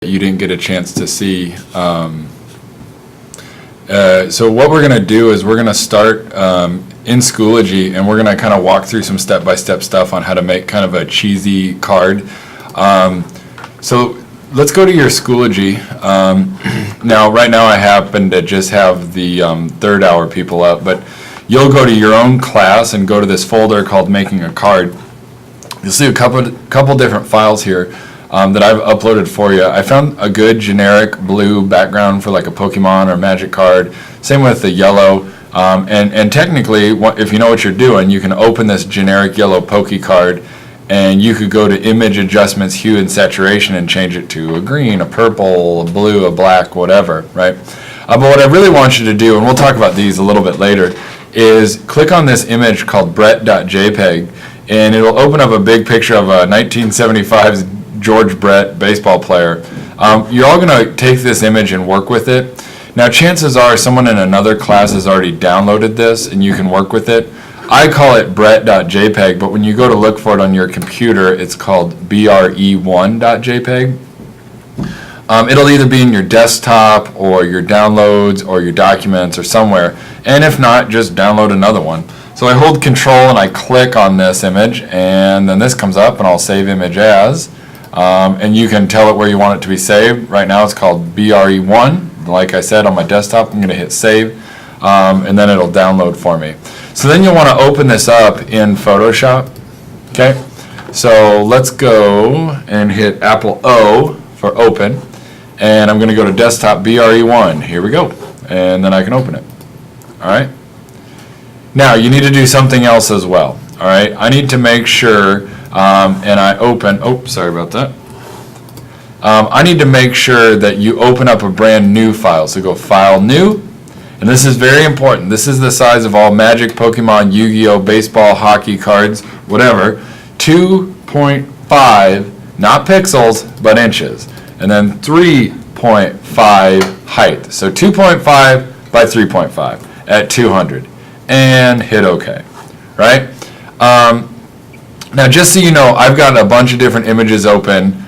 you didn't get a chance to see. So what we're going to do is we're going to start in Schoology, and we're going to kind of walk through some step-by-step stuff on how to make kind of a cheesy card. So let's go to your Schoology. Now, right now I happen to just have the third hour people up, but you'll go to your own class and go to this folder called Making a Card. You'll see a couple different files here that I've uploaded for you. I found a good generic blue background for like a Pokemon or Magic card. Same with the yellow. And technically, if you know what you're doing, you can open this generic yellow Poke card, and you could go to Image Adjustments, Hue and Saturation, and change it to a green, a purple, a blue, a black, whatever, right? But what I really want you to do, and we'll talk about these a little bit later, is click on this image called Brett.jpg, and it'll open up a big picture of a 1975's George Brett baseball player. You're all going to take this image and work with it. Now, chances are someone in another class has already downloaded this, and you can work with it. I call it Brett.jpg, but when you go to look for it on your computer, it's called BRE1.jpg. It'll either be in your desktop or your downloads or your documents or somewhere, and if not, just download another one. So I hold Control and I click on this image, and then this comes up, and I'll save image as, and you can tell it where you want it to be saved. Right now it's called BRE1. Like I said, on my desktop, I'm going to hit save, and then it'll download for me. So then you'll want to open this up in Photoshop. Okay, so let's go and hit Apple O for open, and I'm going to go to desktop BRE1. Here we go, and then I can open it. All right. Now you need to do something else as well. All right, I need to make sure, and I open. Oh, sorry about that. I need to make sure that you open up a brand new file. So go File, New, and this is very important. This is the size of all Magic, Pokemon, Yu-Gi-Oh, baseball, hockey cards, whatever. 2.5, not pixels, but inches, and then 3.5 height. So 2.5 by 3.5 at 200, and hit OK. Right? Now, just so you know, I've got a bunch of different images open.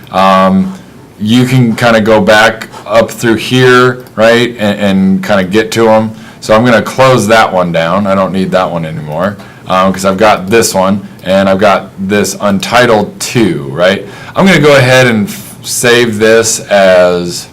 You can kind of go back up through here, right, and kind of get to them. So I'm going to close that one down. I don't need that one anymore because I've got this one, and I've got this Untitled 2, right? I'm going to go ahead and save this as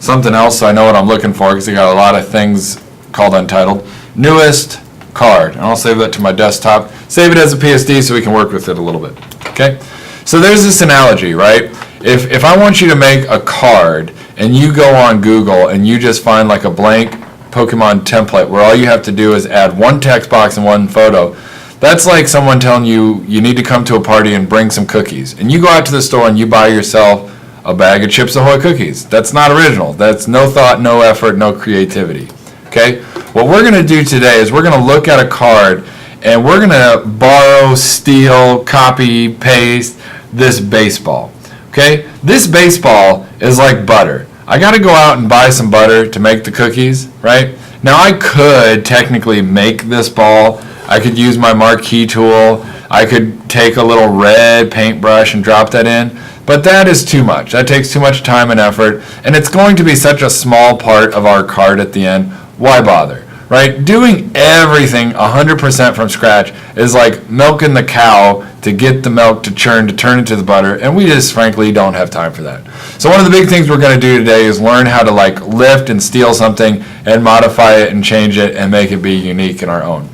something else so I know what I'm looking for, because I got a lot of things called Untitled. Newest card, and I'll save that to my desktop. Save it as a PSD so we can work with it a little bit, okay? So there's this analogy, right? If I want you to make a card and you go on Google and you just find like a blank Pokemon template where all you have to do is add one text box and one photo, that's like someone telling you you need to come to a party and bring some cookies. And you go out to the store and you buy yourself a bag of Chips Ahoy cookies. That's not original. That's no thought, no effort, no creativity, okay? What we're going to do today is we're going to look at a card and we're going to borrow, steal, copy, paste this baseball. Okay, this baseball is like butter. I got to go out and buy some butter to make the cookies, right? Now I could technically make this ball. I could use my marquee tool. I could take a little red paintbrush and drop that in, but that is too much. That takes too much time and effort, and it's going to be such a small part of our card at the end. Why bother? Right? Doing everything 100% from scratch is like milking the cow to get the milk to turn into the butter, and we just frankly don't have time for that. So one of the big things we're going to do today is learn how to like lift and steal something and modify it and change it and make it be unique in our own.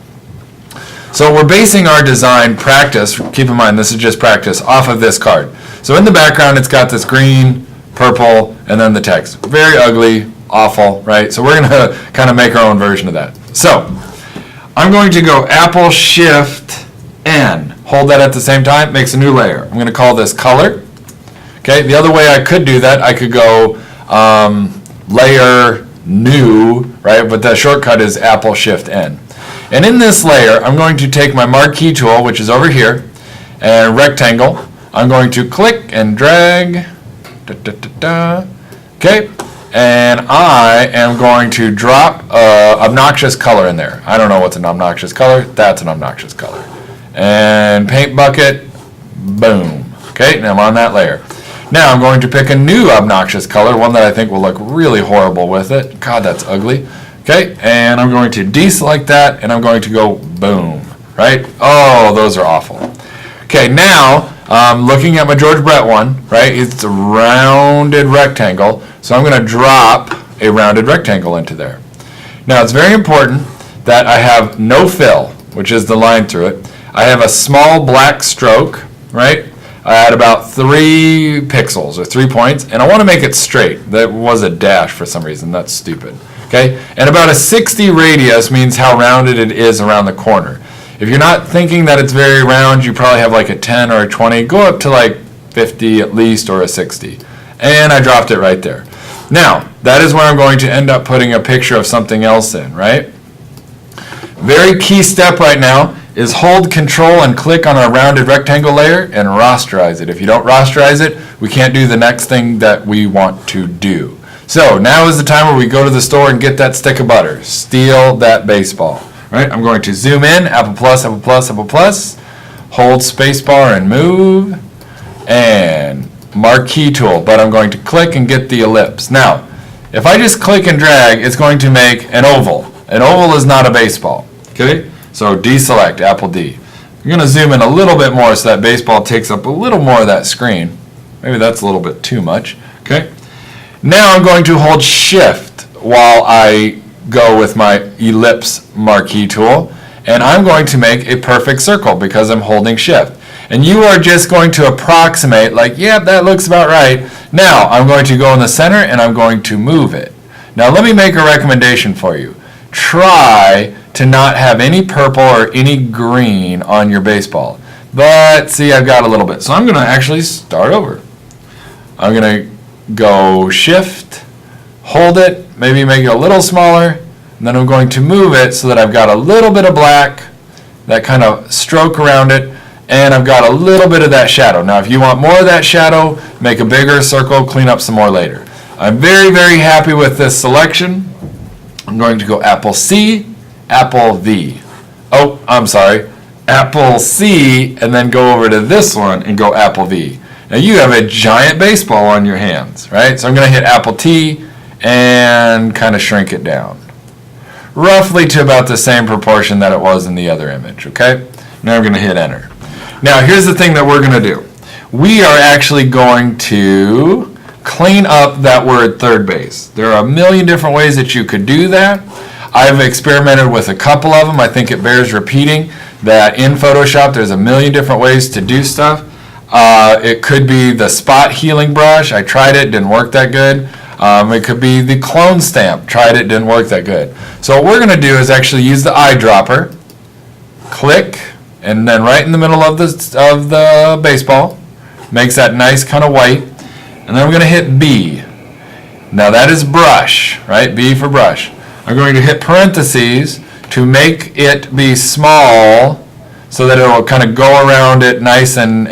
So we're basing our design practice, keep in mind this is just practice, off of this card. So in the background it's got this green, purple, and then the text. Very ugly, awful, right? So we're going to kind of make our own version of that. So I'm going to go Apple Shift N. Hold that at the same time, makes a new layer. I'm going to call this color. Okay, the other way I could do that, I could go layer new, right? But the shortcut is Apple Shift N. And in this layer, I'm going to take my marquee tool, which is over here, and rectangle. I'm going to click and drag. Okay. And I am going to drop obnoxious color in there. I don't know what's an obnoxious color. That's an obnoxious color. And paint bucket, boom. Okay, now I'm on that layer. Now I'm going to pick a new obnoxious color, one that I think will look really horrible with it. God, that's ugly. Okay, and I'm going to deselect that, and I'm going to go boom, right? Oh, those are awful. Okay, now, looking at my George Brett one, right, it's a rounded rectangle, so I'm going to drop a rounded rectangle into there. Now, it's very important that I have no fill, which is the line through it. I have a small black stroke, right? I had about 3 pixels or 3 points, and I want to make it straight. That was a dash for some reason. That's stupid. Okay, and about a 60 radius means how rounded it is around the corner. If you're not thinking that it's very round, you probably have like a 10 or a 20. Go up to like 50 at least, or a 60. And I dropped it right there. Now, that is where I'm going to end up putting a picture of something else in, right? Very key step right now is hold Control and click on our rounded rectangle layer and rasterize it. If you don't rasterize it, we can't do the next thing that we want to do. So now is the time where we go to the store and get that stick of butter. Steal that baseball. Right? I'm going to zoom in, Apple plus, Apple plus, Apple plus, hold spacebar and move, and marquee tool, but I'm going to click and get the ellipse. Now, if I just click and drag, it's going to make an oval. An oval is not a baseball. Okay? So deselect, Apple D. I'm going to zoom in a little bit more so that baseball takes up a little more of that screen. Maybe that's a little bit too much. Okay? Now I'm going to hold Shift while I go with my ellipse marquee tool, and I'm going to make a perfect circle because I'm holding Shift. And you are just going to approximate like, yep, that looks about right. Now I'm going to go in the center and I'm going to move it. Now let me make a recommendation for you. Try to not have any purple or any green on your baseball. But see, I've got a little bit. So I'm going to actually start over. I'm going to go Shift, hold it, maybe make it a little smaller, and then I'm going to move it so that I've got a little bit of black, that kind of stroke around it, and I've got a little bit of that shadow. Now if you want more of that shadow, make a bigger circle, clean up some more later. I'm very, very happy with this selection. I'm going to go Apple C, Apple V. Oh, I'm sorry, Apple C, and then go over to this one and go Apple V. Now you have a giant baseball on your hands, right? So I'm going to hit Apple T and kind of shrink it down. Roughly to about the same proportion that it was in the other image, okay? Now we're going to hit enter. Now here's the thing that we're going to do. We are actually going to clean up that word third base. There are a million different ways that you could do that. I've experimented with a couple of them. I think it bears repeating that in Photoshop there's a million different ways to do stuff. It could be the spot healing brush. I tried it, didn't work that good. It could be the clone stamp. Tried it, didn't work that good. So what we're going to do is actually use the eyedropper, click, and then right in the middle of the baseball, makes that nice kind of white, and then we're going to hit B. Now that is brush, right? B for brush. I'm going to hit parentheses to make it be small so that it will kind of go around it nice and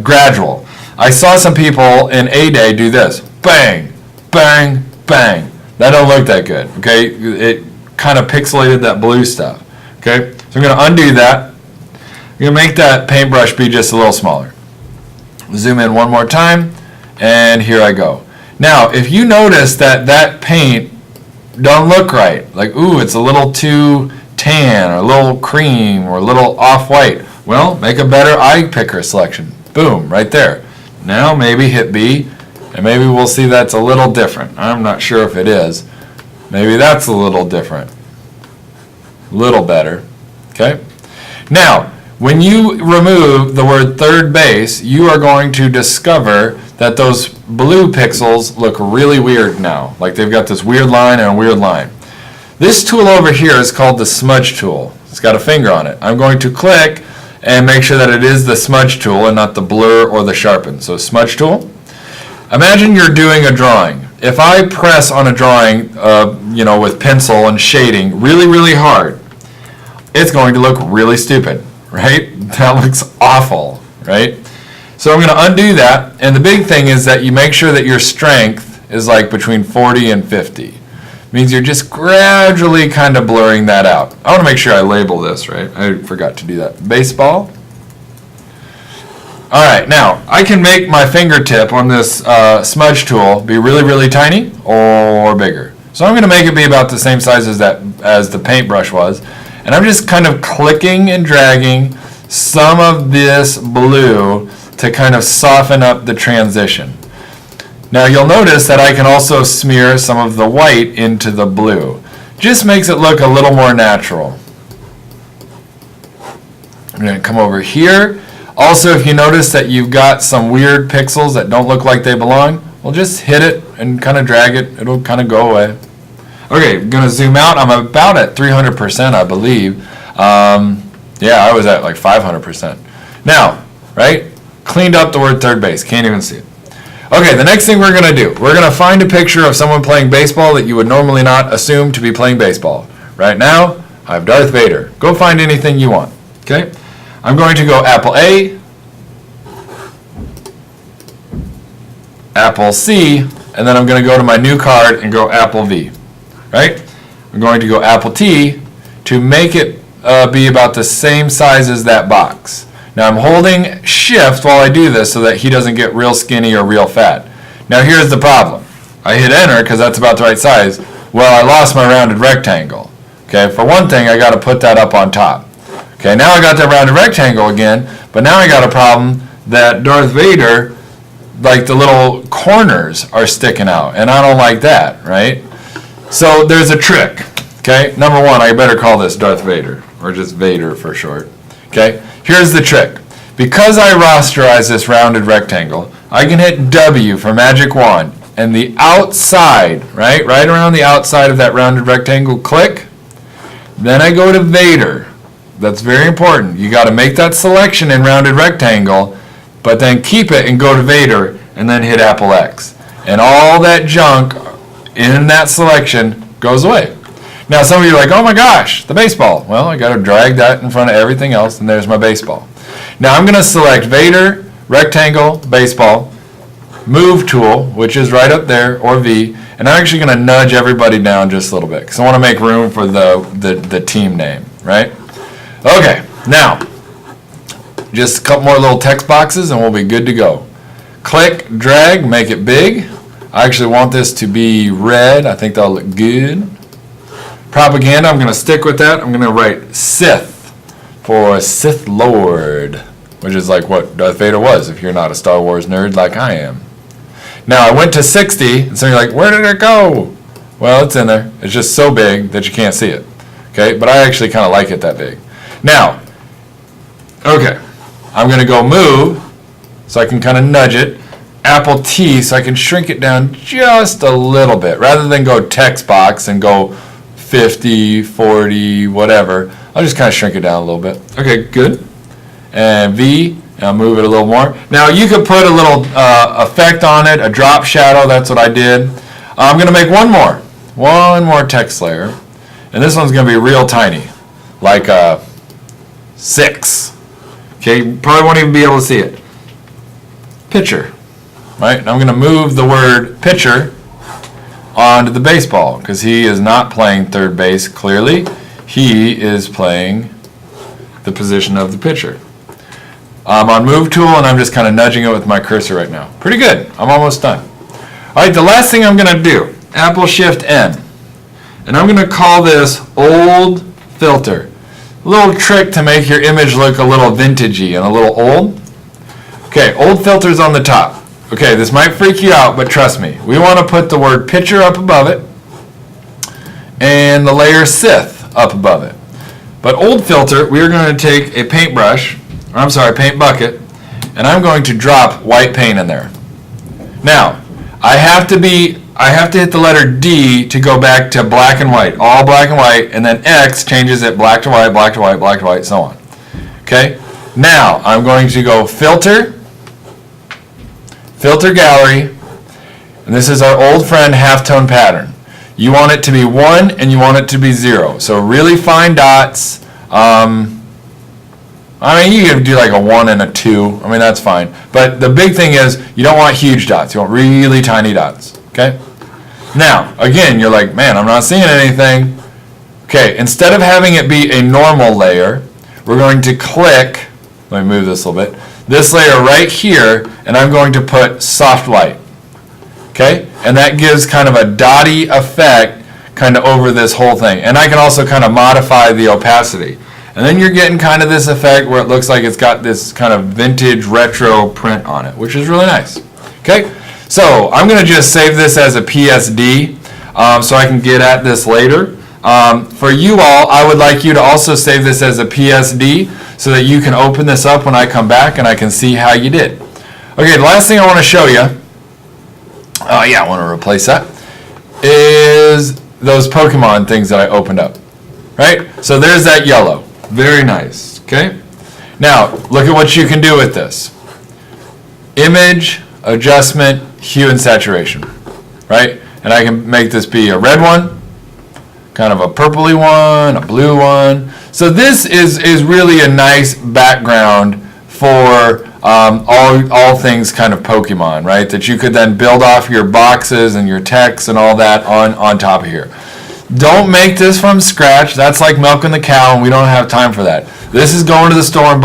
gradual. I saw some people in A-Day do this. Bang, bang, bang. That don't look that good, okay? It kind of pixelated that blue stuff, okay? So I'm going to undo that. I'm going to make that paintbrush be just a little smaller. Zoom in one more time, and here I go. Now, if you notice that that paint don't look right, like, ooh, it's a little too tan, or a little cream, or a little off-white, well, make a better eye picker selection. Boom, right there. Now maybe hit B, and maybe we'll see that's a little different. I'm not sure if it is. Maybe that's a little different. A little better. Okay? Now, when you remove the word third base, you are going to discover that those blue pixels look really weird now. Like they've got this weird line and a weird line. This tool over here is called the smudge tool. It's got a finger on it. I'm going to click and make sure that it is the smudge tool and not the blur or the sharpen. So smudge tool. Imagine you're doing a drawing. If I press on a drawing, with pencil and shading really, really hard, it's going to look really stupid, right? That looks awful, right? So I'm going to undo that, and the big thing is that you make sure that your strength is like between 40 and 50. Means you're just gradually kind of blurring that out. I want to make sure I label this, right? I forgot to do that. Baseball. All right, now I can make my fingertip on this smudge tool be really, really tiny or bigger. So I'm going to make it be about the same size as the paintbrush was. And I'm just kind of clicking and dragging some of this blue to kind of soften up the transition. Now you'll notice that I can also smear some of the white into the blue. Just makes it look a little more natural. I'm going to come over here. Also, if you notice that you've got some weird pixels that don't look like they belong, well, just hit it and kind of drag it. It'll kind of go away. Okay, I'm going to zoom out. I'm about at 300%, I believe. Yeah, I was at like 500%. Now, right, cleaned up the word third base. Can't even see it. Okay, the next thing we're going to do, we're going to find a picture of someone playing baseball that you would normally not assume to be playing baseball. Right now, I have Darth Vader. Go find anything you want. Okay? I'm going to go Apple A, Apple C, and then I'm going to go to my new card and go Apple V. Right? I'm going to go Apple T to make it be about the same size as that box. Now I'm holding shift while I do this so that he doesn't get real skinny or real fat. Now here's the problem. I hit enter because that's about the right size. Well, I lost my rounded rectangle. Okay, for one thing, I got to put that up on top. Okay, now I got that rounded rectangle again, but now I got a problem that Darth Vader, like the little corners are sticking out, and I don't like that, right? So there's a trick. Okay, number one, I better call this Darth Vader, or just Vader for short. Okay, here's the trick. Because I rasterize this rounded rectangle, I can hit W for magic wand, and the outside, right around the outside of that rounded rectangle, click. Then I go to Vader. That's very important. You got to make that selection in rounded rectangle, but then keep it and go to Vader, and then hit Apple X. And all that junk in that selection goes away. Now some of you are like, oh my gosh, the baseball. Well, I got to drag that in front of everything else, and there's my baseball. Now I'm going to select Vader, rectangle, baseball, move tool, which is right up there, or V, and I'm actually going to nudge everybody down just a little bit because I want to make room for the team name, right? Okay, now, just a couple more little text boxes and we'll be good to go. Click, drag, make it big. I actually want this to be red. I think that'll look good. Propaganda, I'm going to stick with that. I'm going to write Sith for Sith Lord, which is like what Darth Vader was if you're not a Star Wars nerd like I am. Now, I went to 60, and so you're like, where did it go? Well, it's in there. It's just so big that you can't see it. Okay, but I actually kind of like it that big. Now, okay, I'm going to go move, so I can kind of nudge it. Apple T, so I can shrink it down just a little bit. Rather than go text box and go 50, 40, whatever, I'll just kind of shrink it down a little bit. Okay, good. And V, and I'll move it a little more. Now, you could put a little effect on it, a drop shadow, that's what I did. I'm going to make one more text layer, and this one's going to be real tiny, like 6. Okay, you probably won't even be able to see it. Pitcher, right? And I'm going to move the word pitcher onto the baseball because he is not playing third base, clearly. He is playing the position of the pitcher. I'm on move tool and I'm just kind of nudging it with my cursor right now. Pretty good. I'm almost done. All right, the last thing I'm going to do, Apple Shift N. And I'm going to call this old filter. A little trick to make your image look a little vintagey and a little old. Okay, old filter's on the top. Okay, this might freak you out, but trust me. We want to put the word pitcher up above it and the layer Sith up above it. But old filter, we're going to take a paint bucket, and I'm going to drop white paint in there. Now, I have to hit the letter D to go back to black and white, all black and white, and then X changes it black to white, black to white, black to white, so on. Okay? Now, I'm going to go filter gallery, and this is our old friend halftone pattern. You want it to be 1 and you want it to be 0. So really fine dots. I mean, you can do like a 1 and a 2. I mean, that's fine. But the big thing is you don't want huge dots. You want really tiny dots. Okay? Now, again, you're like, man, I'm not seeing anything. Okay, instead of having it be a normal layer, we're going to click, let me move this a little bit, this layer right here, and I'm going to put soft light. Okay? And that gives kind of a dotty effect kind of over this whole thing. And I can also kind of modify the opacity. And then you're getting kind of this effect where it looks like it's got this kind of vintage retro print on it, which is really nice. Okay? So I'm going to just save this as a PSD so I can get at this later. For you all, I would like you to also save this as a PSD so that you can open this up when I come back and I can see how you did. Okay, the last thing I want to show you, I want to replace that, is those Pokemon things that I opened up. Right? So there's that yellow. Very nice. Okay? Now, look at what you can do with this. Image, adjustment, hue, and saturation. Right? And I can make this be a red one, kind of a purpley one, a blue one. So this is really a nice background for all things kind of Pokemon, right? That you could then build off your boxes and your text and all that on top of here. Don't make this from scratch. That's like milking the cow, and we don't have time for that. This is going to the store and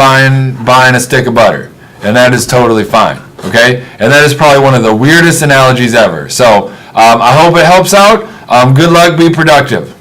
buying a stick of butter, and that is totally fine, okay? And that is probably one of the weirdest analogies ever. So I hope it helps out. Good luck. Be productive.